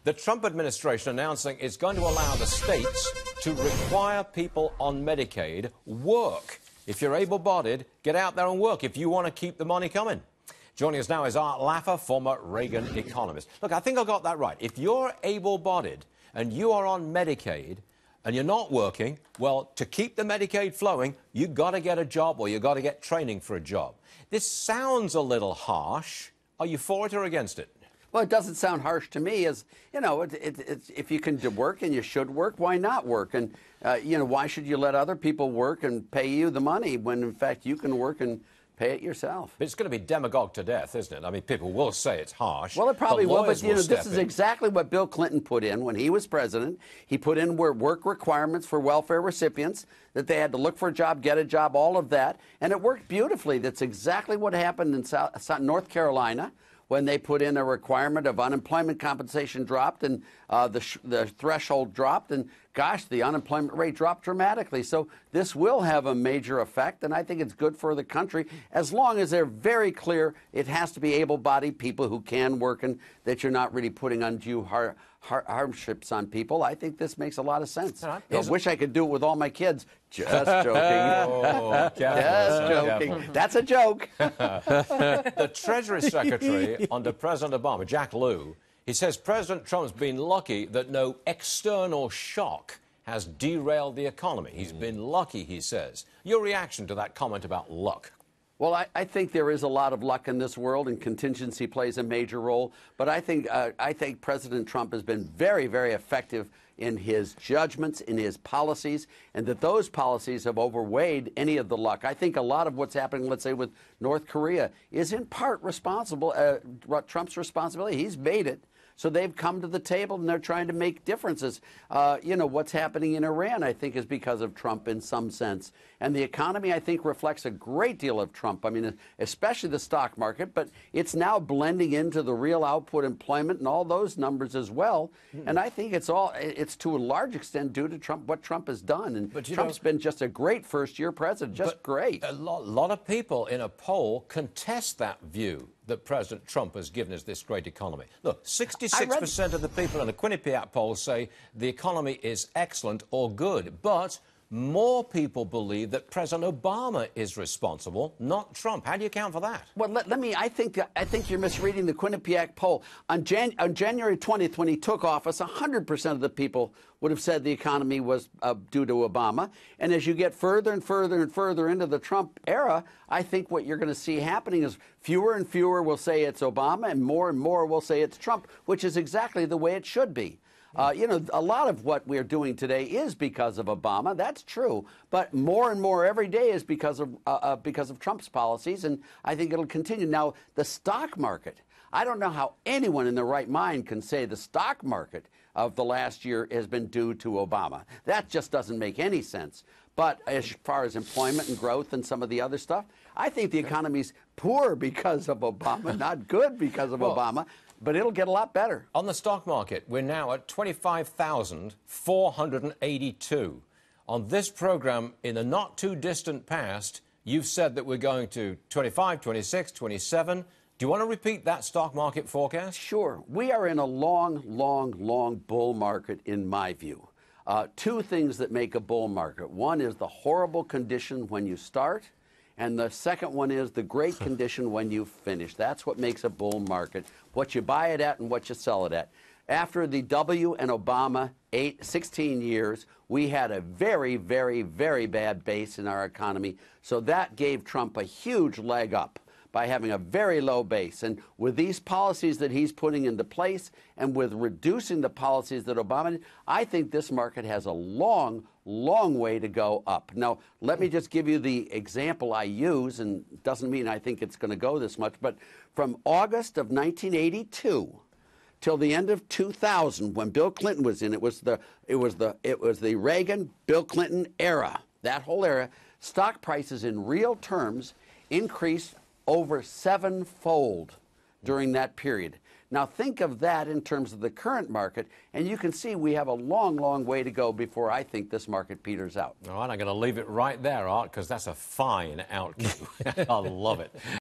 The Trump administration announcing it's going to allow the states to require people on Medicaid work. If you're able-bodied, get out there and work if you want to keep the money coming. Joining us now is Art Laffer, former Reagan economist. Look, I think I got that right. If you're able-bodied and you are on Medicaid and you're not working, well, to keep the Medicaid flowing, you've got to get a job or you've got to get training for a job. This sounds a little harsh. Are you for it or against it? Well, it doesn't sound harsh to me. As you know, if you can work and you should work, why not work? And you know, why should you let other people work and pay you the money when, in fact, you can work and pay it yourself? But it's going to be demagogue to death, isn't it? I mean, people will say it's harsh. Well, it probably will, but you know, this is in. exactly what Bill Clinton put in when he was president. He put in work requirements for welfare recipients, that they had to look for a job, get a job, all of that, and it worked beautifully. That's exactly what happened in North Carolina, when they put in a requirement of unemployment compensation dropped and the threshold dropped, and gosh, the unemployment rate dropped dramatically. So this will have a major effect, and I think it's good for the country as long as they're very clear it has to be able-bodied people who can work and that you're not really putting undue hardships on people. I think this makes a lot of sense. I wish I could do it with all my kids. Just joking. Oh, just joking. Careful. That's a joke. The Treasury Secretary under President Obama, Jack Lew, he says President Trump's been lucky that no external shock has derailed the economy. He's been lucky, he says. Your reaction to that comment about luck? Well, I think there is a lot of luck in this world, and contingency plays a major role. But I think President Trump has been very, very effective in his judgments, in his policies, and that those policies have overweighed any of the luck. I think a lot of what's happening, let's say, with North Korea is in part Trump's responsibility. He's made it. So they've come to the table and they're trying to make differences. You know, what's happening in Iran, I think, is because of Trump in some sense. And the economy, I think, reflects a great deal of Trump. I mean, especially the stock market, but it's now blending into the real output employment and all those numbers as well. And I think it's to a large extent due to Trump, what Trump has done. And Trump's been just a great first-year president, just great. A lot of people in a poll contest that view that President Trump has given us this great economy. Look, 66% of the people in the Quinnipiac poll say the economy is excellent or good, but more people believe that President Obama is responsible, not Trump. How do you account for that? Well, I think you're misreading the Quinnipiac poll. On January 20th, when he took office, 100% of the people would have said the economy was due to Obama. And as you get further and further and further into the Trump era, I think what you're going to see happening is fewer and fewer will say it's Obama and more will say it's Trump, which is exactly the way it should be. You know, a lot of what we're doing today is because of Obama. That's true. But more and more every day is because of Trump's policies, and I think it'll continue. Now, the stock market, I don't know how anyone in their right mind can say the stock market of the last year has been due to Obama. That just doesn't make any sense. But as far as employment and growth and some of the other stuff, I think the economy's poor because of Obama, not good because of Obama. But it'll get a lot better. On the stock market, we're now at 25,482. On this program, in the not-too-distant past, you've said that we're going to 25, 26, 27. Do you want to repeat that stock market forecast? Sure. We are in a long bull market, in my view. Two things that make a bull market. One is the horrible condition when you start, and the second one is the great condition when you finish. That's what makes a bull market, what you buy it at and what you sell it at. After the W and Obama 16 years, we had a very bad base in our economy. So that gave Trump a huge leg up by having a very low base. And with these policies that he's putting into place and with reducing the policies that Obama did, I think this market has a long way to go up. Now, let me just give you the example I use, and it doesn't mean I think it's going to go this much, but from August of 1982 till the end of 2000, when Bill Clinton was in, it was the Reagan, Bill Clinton era. That whole era, stock prices in real terms increased over 7-fold during that period. Now think of that in terms of the current market, and you can see we have a long way to go before I think this market peters out. All right, I'm going to leave it right there, Art, because that's a fine out cue. I love it.